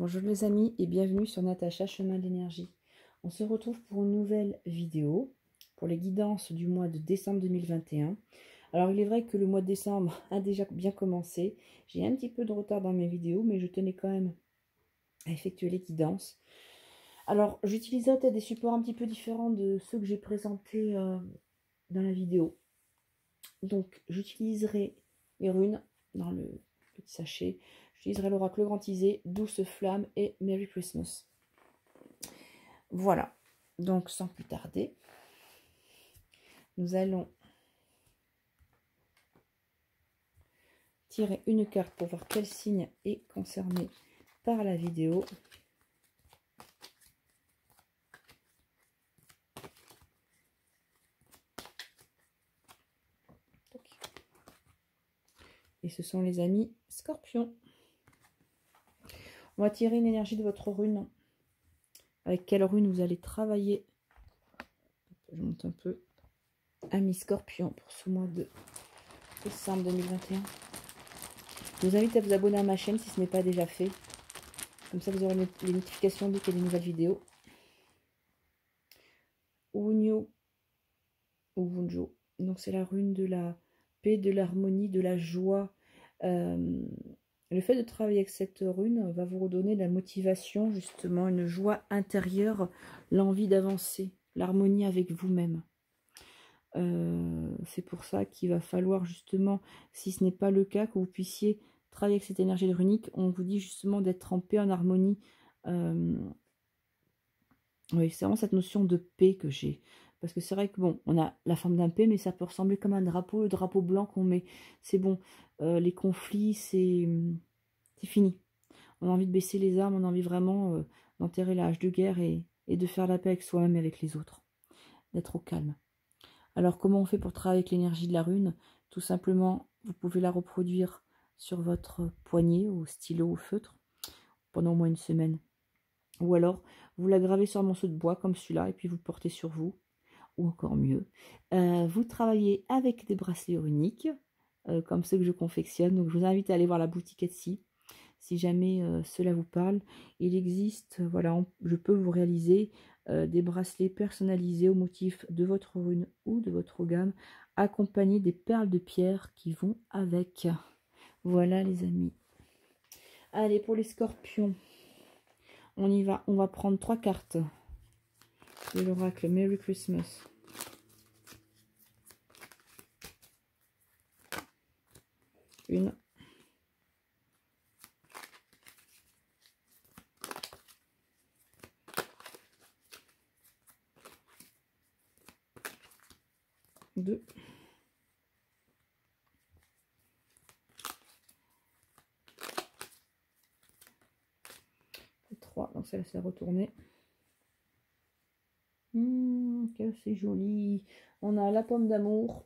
Bonjour les amis et bienvenue sur Natacha Chemin d'énergie. On se retrouve pour une nouvelle vidéo pour les guidances du mois de décembre 2021. Alors il est vrai que le mois de décembre a déjà bien commencé. J'ai un petit peu de retard dans mes vidéos mais je tenais quand même à effectuer les guidances. Alors j'utiliserai peut-être des supports un petit peu différents de ceux que j'ai présentés dans la vidéo. Donc j'utiliserai les runes dans le petit sachet. J'utiliserai l'oracle grantisé, douce flamme et Merry Christmas. Voilà, donc sans plus tarder, nous allons tirer une carte pour voir quel signe est concerné par la vidéo. Et ce sont les amis Scorpions. On va tirer une énergie de votre rune. Avec quelle rune vous allez travailler. Je monte un peu. Amis Scorpions pour ce mois de décembre 2021. Je vous invite à vous abonner à ma chaîne si ce n'est pas déjà fait. Comme ça, vous aurez les notifications dès qu'il y a des nouvelles vidéos. Unyo ou Wunjo. Donc, c'est la rune de la paix, de l'harmonie, de la joie. Le fait de travailler avec cette rune va vous redonner de la motivation, justement, une joie intérieure, l'envie d'avancer, l'harmonie avec vous-même. C'est pour ça qu'il va falloir justement, si ce n'est pas le cas, que vous puissiez travailler avec cette énergie runique. On vous dit justement d'être en paix, en harmonie. Oui, c'est vraiment cette notion de paix que j'ai. Parce que c'est vrai que bon, on a la forme d'un P, mais ça peut ressembler comme un drapeau, le drapeau blanc qu'on met. C'est bon, les conflits, c'est fini. On a envie de baisser les armes, on a envie vraiment d'enterrer la hache de guerre et de faire la paix avec soi-même et avec les autres. D'être au calme. Alors, comment on fait pour travailler avec l'énergie de la rune? Tout simplement, vous pouvez la reproduire sur votre poignet, au stylo, au feutre, pendant au moins une semaine. Ou alors, vous la gravez sur un morceau de bois comme celui-là, et puis vous le portez sur vous. Ou encore mieux, vous travaillez avec des bracelets runiques, comme ceux que je confectionne. Donc, je vous invite à aller voir la boutique Etsy, si jamais cela vous parle. Il existe, voilà, je peux vous réaliser des bracelets personnalisés au motif de votre rune ou de votre gamme, accompagnés des perles de pierre qui vont avec. Voilà les amis. Allez, pour les scorpions, on y va. On va prendre 3 cartes de l'oracle Merry Christmas. Une. Deux. Et 3. Donc ça, c'est retourné. Que c'est joli. On a la pomme d'amour.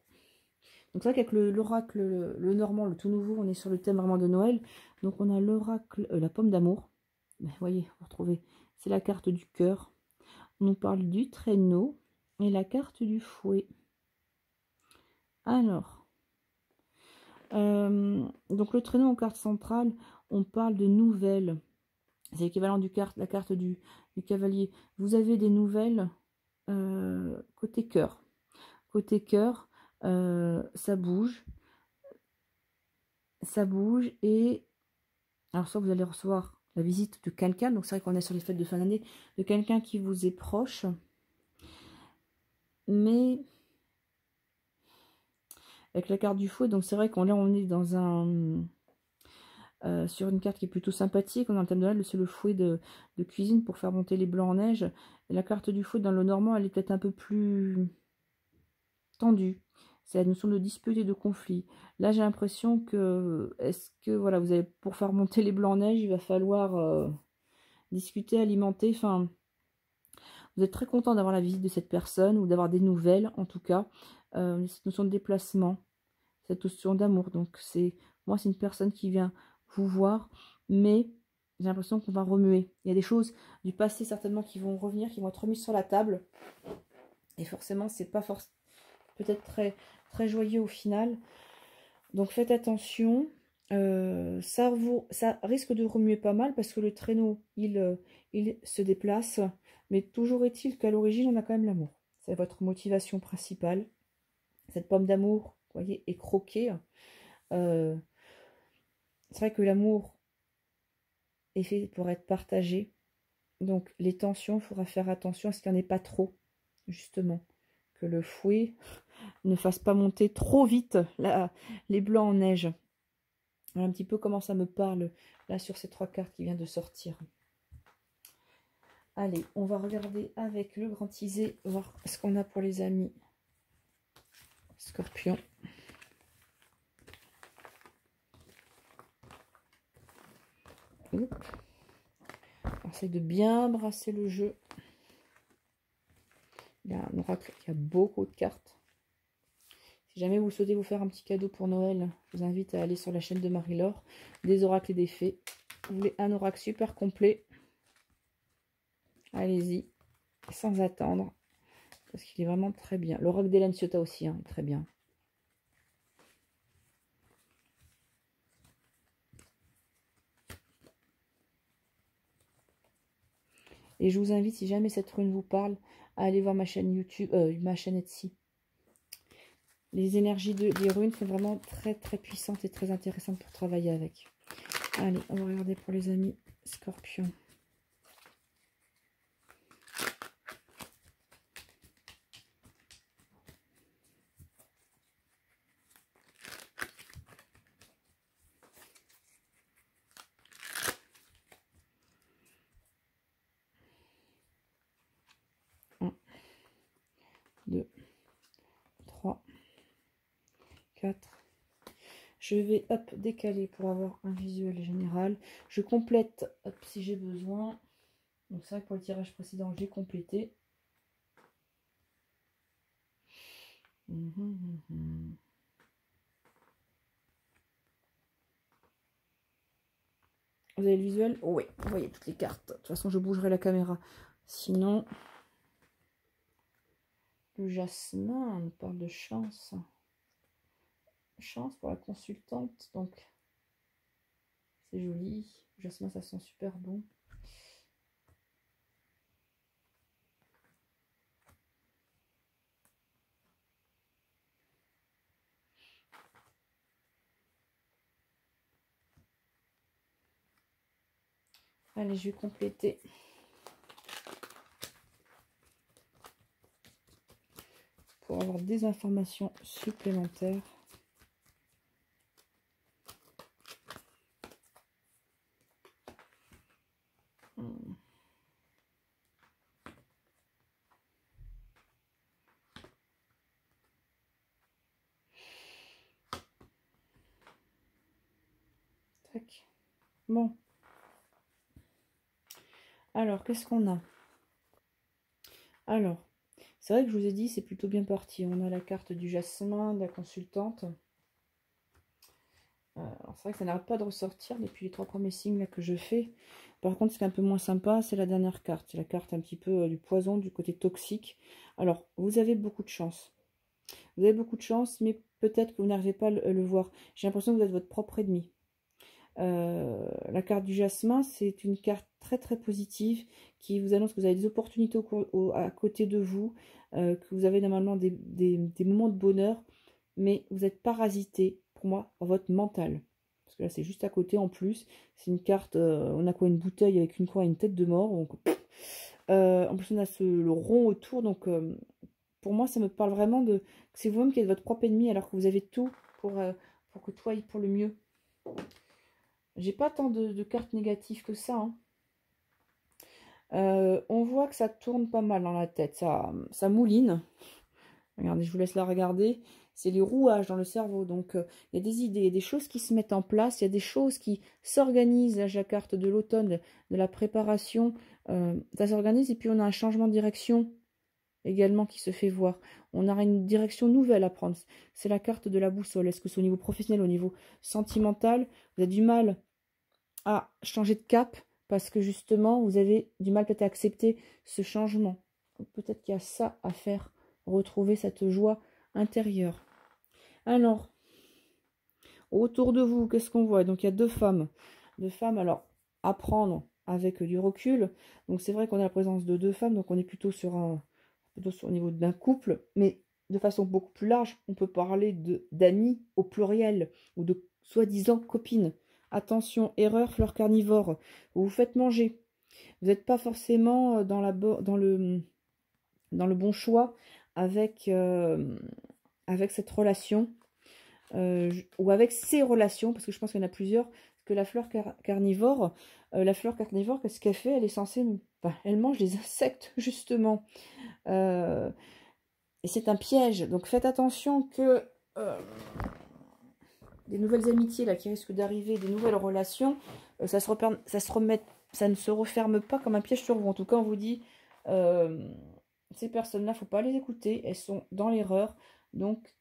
Donc c'est vrai qu'avec l'oracle, le normand, le tout nouveau, on est sur le thème vraiment de Noël. Donc on a l'oracle, la pomme d'amour. Vous voyez, vous retrouvez, c'est la carte du cœur. On nous parle du traîneau et la carte du fouet. Alors, donc le traîneau en carte centrale, on parle de nouvelles. C'est l'équivalent de la carte du cavalier. Vous avez des nouvelles côté cœur. Côté cœur, ça bouge. Ça bouge et alors soit vous allez recevoir la visite de quelqu'un, donc c'est vrai qu'on est sur les fêtes de fin d'année, de quelqu'un qui vous est proche, mais avec la carte du fouet, donc c'est vrai qu'on on est dans un sur une carte qui est plutôt sympathique. On a le thème de Noël, c'est le fouet de cuisine pour faire monter les blancs en neige. Et la carte du fouet dans le normand, elle est peut-être un peu plus tendue. C'est la notion de dispute et de conflit. Là, j'ai l'impression que, est-ce que, voilà, vous avez, pour faire monter les blancs en neige, il va falloir discuter, alimenter, enfin, vous êtes très content d'avoir la visite de cette personne, ou d'avoir des nouvelles, en tout cas. Cette notion de déplacement, cette notion d'amour. Donc, moi, c'est une personne qui vient vous voir, mais j'ai l'impression qu'on va remuer. Il y a des choses du passé, certainement, qui vont revenir, qui vont être remises sur la table. Et forcément, c'est pas peut-être très, très joyeux au final. Donc, faites attention. ça risque de remuer pas mal parce que le traîneau, il se déplace. Mais toujours est-il qu'à l'origine, on a quand même l'amour. C'est votre motivation principale. Cette pomme d'amour, vous voyez, est croquée. C'est vrai que l'amour est fait pour être partagé. Donc, les tensions, il faudra faire attention à ce qu'il n'y en ait pas trop, justement. Que le fouet ne fasse pas monter trop vite les blancs en neige. Voilà un petit peu comment ça me parle, là, sur ces 3 cartes qui viennent de sortir. Allez, on va regarder avec le grand tisé, voir ce qu'on a pour les amis Scorpion. On essaie de bien brasser le jeu. Il y a un oracle qui a beaucoup de cartes. Si jamais vous souhaitez vous faire un petit cadeau pour Noël, je vous invite à aller sur la chaîne de Marie-Laure, des oracles et des fées. Vous voulez un oracle super complet? Allez-y, sans attendre, parce qu'il est vraiment très bien. L'oracle d'Hélène Ciotat aussi, hein, très bien. Et je vous invite, si jamais cette rune vous parle, à aller voir ma chaîne YouTube, ma chaîne Etsy. Les énergies des runes sont vraiment très très puissantes et très intéressantes pour travailler avec. Allez, on va regarder pour les amis Scorpion. Un, 2, 3, 4. Je vais hop décaler pour avoir un visuel général. Je complète hop, si j'ai besoin. Donc c'est vrai que pour le tirage précédent, j'ai complété. Vous avez le visuel? Oh oui, vous voyez toutes les cartes. De toute façon, je bougerai la caméra. Sinon, le jasmin nous parle de chance. Chance pour la consultante. Donc, c'est joli. Le jasmin, ça sent super bon. Allez, je vais compléter. Pour avoir des informations supplémentaires. Tac. Bon. Alors, qu'est-ce qu'on a? Alors, c'est vrai que je vous ai dit, c'est plutôt bien parti. On a la carte du jasmin, de la consultante. Alors, c'est vrai que ça n'arrête pas de ressortir depuis les 3 premiers signes là, que je fais. Par contre, ce qui est un peu moins sympa, c'est la dernière carte. C'est la carte un petit peu du poison, du côté toxique. Alors, vous avez beaucoup de chance. Vous avez beaucoup de chance, mais peut-être que vous n'arrivez pas à le voir. J'ai l'impression que vous êtes votre propre ennemi. La carte du jasmin, c'est une carte très très positive qui vous annonce que vous avez des opportunités à côté de vous, que vous avez normalement des moments de bonheur, mais vous êtes parasité, pour moi, par votre mental. Parce que là, c'est juste à côté en plus. C'est une carte, on a quoi, une bouteille avec une croix et une tête de mort. Donc, en plus, on a le rond autour. Donc, pour moi, ça me parle vraiment de que c'est vous-même qui êtes votre propre ennemi alors que vous avez tout pour que tout aille pour le mieux. J'ai pas tant de cartes négatives que ça. Hein. On voit que ça tourne pas mal dans la tête. Ça mouline. Regardez, je vous laisse la regarder. C'est les rouages dans le cerveau. Donc, il y a des idées, il y a des choses qui se mettent en place. Il y a des choses qui s'organisent. Là, j'ai la carte de l'automne, de la préparation. Ça s'organise et puis on a un changement de direction également qui se fait voir. On a une direction nouvelle à prendre. C'est la carte de la boussole. Est-ce que c'est au niveau professionnel, au niveau sentimental? Vous avez du mal à changer de cap parce que justement vous avez du mal peut-être à accepter ce changement. Peut-être qu'il y a ça à faire, retrouver cette joie intérieure. Alors, Autour de vous, qu'est-ce qu'on voit? Donc, il y a deux femmes. Deux femmes, alors, à prendre avec du recul. Donc, c'est vrai qu'on a la présence de deux femmes. Donc, on est plutôt sur au niveau d'un couple. Mais de façon beaucoup plus large, on peut parler d'amis au pluriel. Ou de soi-disant copines. Attention, erreur, fleur carnivore. Vous vous faites manger. Vous n'êtes pas forcément dans le bon choix avec cette relation. Ou avec ces relations, parce que je pense qu'il y en a plusieurs, que la fleur carnivore, qu'est-ce qu'elle fait? Elle est censée, enfin, elle mange des insectes, justement. Et c'est un piège, donc faites attention que des nouvelles amitiés là, qui risquent d'arriver, des nouvelles relations, ça ne se referme pas comme un piège sur vous. En tout cas, on vous dit, ces personnes-là, faut pas les écouter, elles sont dans l'erreur, donc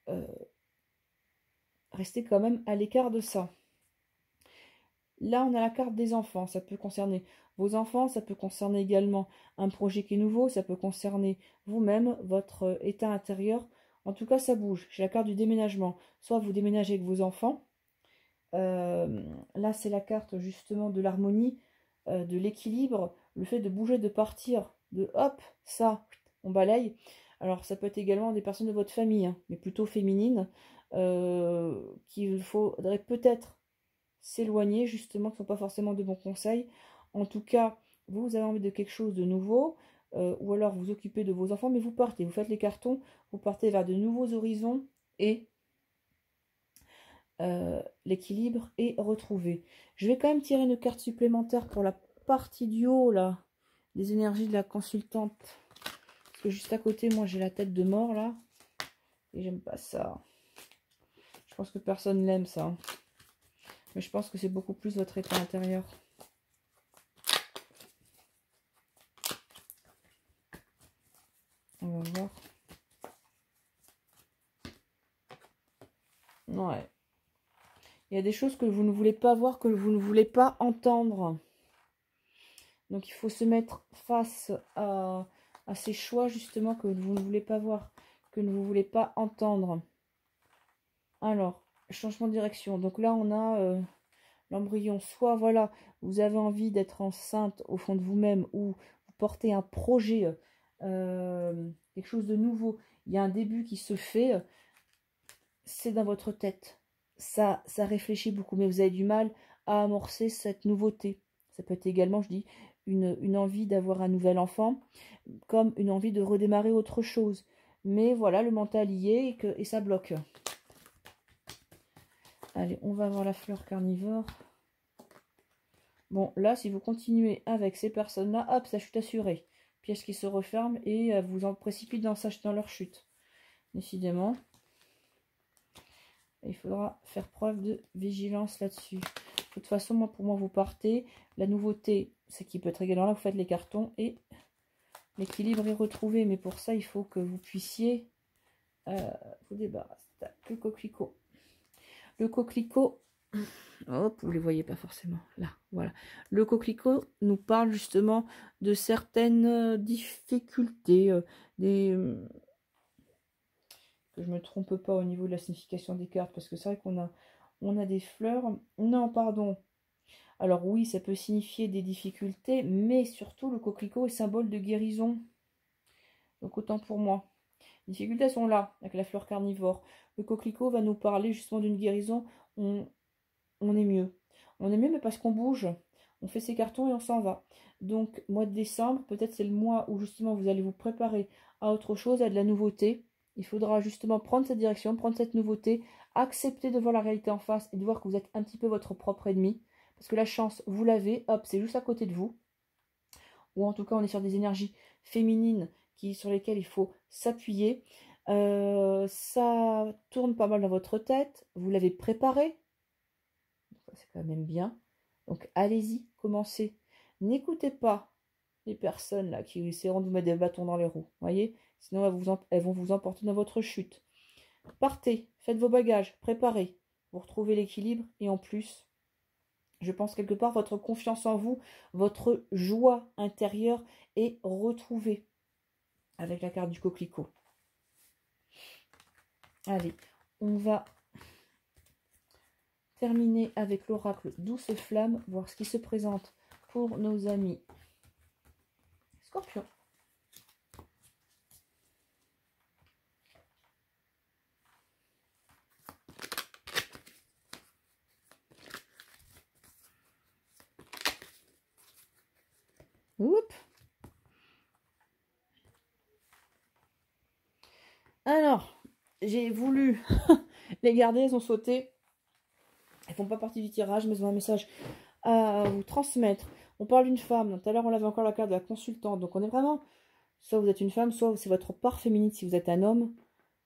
restez quand même à l'écart de ça. Là, on a la carte des enfants. Ça peut concerner vos enfants, ça peut concerner également un projet qui est nouveau, ça peut concerner vous-même, votre état intérieur. En tout cas, ça bouge. J'ai la carte du déménagement. Soit vous déménagez avec vos enfants. Là, c'est la carte justement de l'harmonie, de l'équilibre, le fait de bouger, de partir, de hop, ça, on balaye. Alors, ça peut être également des personnes de votre famille, hein, mais plutôt féminines, qu'il faudrait peut-être s'éloigner, justement, qui ne sont pas forcément de bons conseils. En tout cas, vous avez envie de quelque chose de nouveau, ou alors vous occupez de vos enfants, mais vous partez, vous faites les cartons, vous partez vers de nouveaux horizons, et l'équilibre est retrouvé. Je vais quand même tirer une carte supplémentaire pour la partie du haut, là, des énergies de la consultante. Parce que juste à côté, moi, j'ai la tête de mort, là, et j'aime pas ça. Je pense que personne n'aime ça. Mais je pense que c'est beaucoup plus votre état intérieur. On va voir. Ouais. Il y a des choses que vous ne voulez pas voir, que vous ne voulez pas entendre. Donc il faut se mettre face à ces choix justement que vous ne voulez pas voir, que vous ne voulez pas entendre. Alors, changement de direction. Donc là, on a l'embryon. Soit, voilà, vous avez envie d'être enceinte au fond de vous-même ou vous portez un projet, quelque chose de nouveau. Il y a un début qui se fait. C'est dans votre tête. Ça réfléchit beaucoup, mais vous avez du mal à amorcer cette nouveauté. Ça peut être également, je dis, une envie d'avoir un nouvel enfant, comme une envie de redémarrer autre chose. Mais voilà, le mental y est et ça bloque. Allez, on va voir la fleur carnivore. Bon, là, si vous continuez avec ces personnes-là, hop, sa chute assurée. Piège qui se referme et vous en précipite dans leur chute. Décidément. Il faudra faire preuve de vigilance là-dessus. De toute façon, moi, pour moi, vous partez. La nouveauté, c'est qu'il peut être également là, vous faites les cartons et l'équilibre est retrouvé. Mais pour ça, il faut que vous puissiez vous débarrasser. Le coquelicot. Le coquelicot, hop, vous ne les voyez pas forcément. Là, voilà. Le coquelicot nous parle justement de certaines difficultés, que je me trompe pas au niveau de la signification des cartes, parce que c'est vrai on a des fleurs. Non, pardon. Alors oui, ça peut signifier des difficultés, mais surtout le coquelicot est symbole de guérison. Donc autant pour moi. Les difficultés sont là, avec la fleur carnivore. Le coquelicot va nous parler justement d'une guérison. On est mieux. On est mieux, mais parce qu'on bouge. On fait ses cartons et on s'en va. Donc, mois de décembre, peut-être c'est le mois où justement vous allez vous préparer à autre chose, à de la nouveauté. Il faudra justement prendre cette direction, prendre cette nouveauté, accepter de voir la réalité en face et de voir que vous êtes un petit peu votre propre ennemi. Parce que la chance, vous l'avez, hop, c'est juste à côté de vous. Ou en tout cas, on est sur des énergies féminines sur lesquelles il faut s'appuyer. Ça tourne pas mal dans votre tête. Vous l'avez préparé. C'est quand même bien. Donc, allez-y, commencez. N'écoutez pas les personnes là qui essaieront de vous mettre des bâtons dans les roues. Voyez, sinon elles vont vous emporter dans votre chute. Partez, faites vos bagages, préparez. Vous retrouvez l'équilibre et en plus, je pense quelque part, votre confiance en vous, votre joie intérieure est retrouvée avec la carte du coquelicot. Allez, on va terminer avec l'oracle Douce Flamme, voir ce qui se présente pour nos amis Scorpion. Oups. Alors, j'ai voulu les garder, elles ont sauté. Elles font pas partie du tirage, mais elles ont un message à vous transmettre. On parle d'une femme. Donc, tout à l'heure, on avait encore la carte de la consultante. Donc, on est vraiment... Soit vous êtes une femme, soit c'est votre part féminine si vous êtes un homme.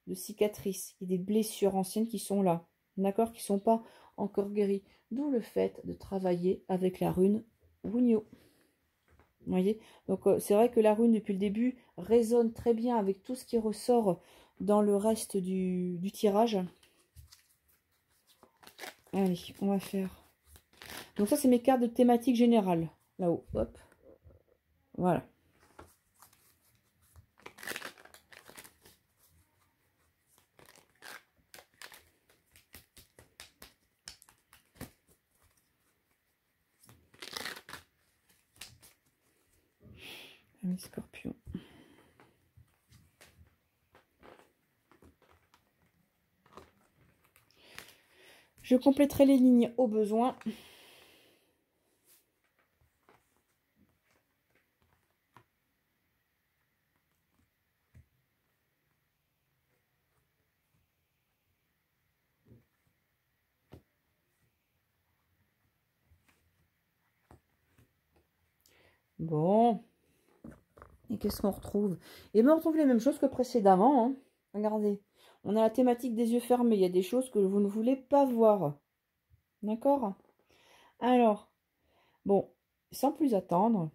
De cicatrices. Il y a des blessures anciennes qui sont là. D'accord? Qui ne sont pas encore guéries. D'où le fait de travailler avec la rune Wunyo. Vous voyez? Donc, c'est vrai que la rune, depuis le début, résonne très bien avec tout ce qui ressort dans le reste du tirage. Allez, on va faire... Donc ça, c'est mes cartes de thématique générale. Là-haut, hop. Voilà. Mes scorpions. Je compléterai les lignes au besoin. Bon. Et qu'est-ce qu'on retrouve? Et bien, on retrouve les mêmes choses que précédemment. Hein. Regardez. On a la thématique des yeux fermés. Il y a des choses que vous ne voulez pas voir. D'accord? Alors, bon, sans plus attendre,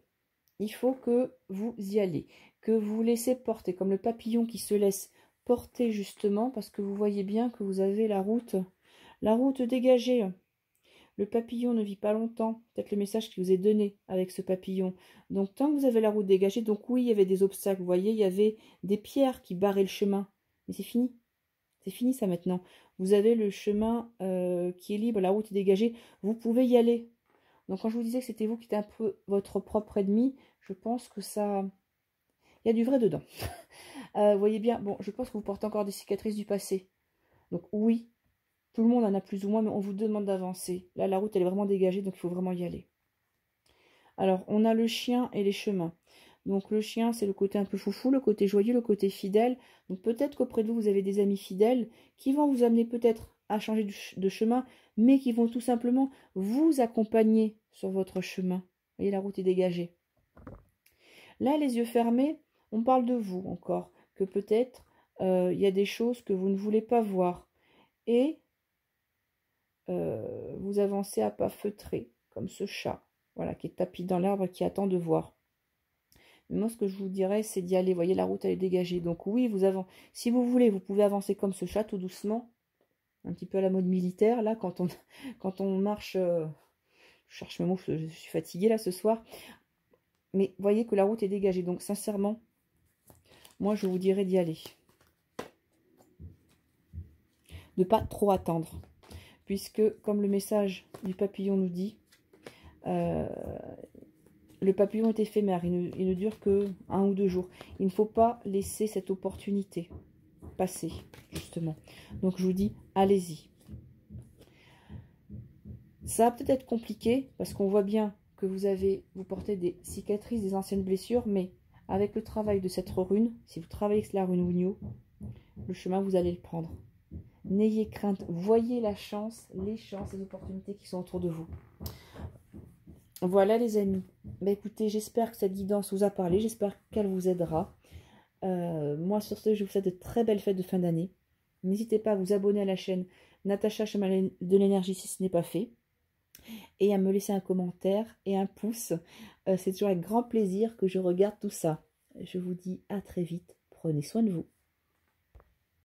il faut que vous y allez. Que vous laissez porter, comme le papillon qui se laisse porter justement, parce que vous voyez bien que vous avez la route dégagée. Le papillon ne vit pas longtemps. Peut-être le message qui vous est donné avec ce papillon. Donc, tant que vous avez la route dégagée, donc oui, il y avait des obstacles. Vous voyez, il y avait des pierres qui barraient le chemin. Mais c'est fini. C'est fini ça maintenant. Vous avez le chemin qui est libre, la route est dégagée. Vous pouvez y aller. Donc, quand je vous disais que c'était vous qui étiez un peu votre propre ennemi, je pense que ça... Il y a du vrai dedans. Vous voyez bien, bon, je pense que vous portez encore des cicatrices du passé. Donc, oui. Tout le monde en a plus ou moins, mais on vous demande d'avancer. Là, la route, elle est vraiment dégagée, donc il faut vraiment y aller. Alors, on a le chien et les chemins. Donc, le chien, c'est le côté un peu foufou, le côté joyeux, le côté fidèle. Donc, peut-être qu'auprès de vous, vous avez des amis fidèles qui vont vous amener peut-être à changer de chemin, mais qui vont tout simplement vous accompagner sur votre chemin. Vous voyez, la route est dégagée. Là, les yeux fermés, on parle de vous encore, que peut-être il y a des choses que vous ne voulez pas voir. Et... vous avancez à pas feutrés, comme ce chat, voilà, qui est tapis dans l'arbre, qui attend de voir. Mais moi, ce que je vous dirais, c'est d'y aller. Vous voyez, la route, elle est dégagée. Donc oui, si vous voulez, vous pouvez avancer comme ce chat, tout doucement, un petit peu à la mode militaire, là, quand on marche... je cherche mes mots, je suis fatiguée, là, ce soir. Mais voyez que la route est dégagée. Donc, sincèrement, moi, je vous dirais d'y aller. De ne pas trop attendre. Puisque, comme le message du papillon nous dit, le papillon est éphémère, il ne dure que 1 ou 2 jours. Il ne faut pas laisser cette opportunité passer, justement. Donc, je vous dis, allez-y. Ça va peut-être être compliqué, parce qu'on voit bien que vous portez des cicatrices, des anciennes blessures, mais avec le travail de cette rune, si vous travaillez avec la rune Wunyo, le chemin, vous allez le prendre. N'ayez crainte, voyez la chance, les chances, les opportunités qui sont autour de vous. Voilà les amis. Bah, écoutez, j'espère que cette guidance vous a parlé, j'espère qu'elle vous aidera. Moi sur ce, je vous souhaite de très belles fêtes de fin d'année. N'hésitez pas à vous abonner à la chaîne Natacha Chemin de l'énergie si ce n'est pas fait. Et à me laisser un commentaire et un pouce. C'est toujours avec grand plaisir que je regarde tout ça. Je vous dis à très vite. Prenez soin de vous.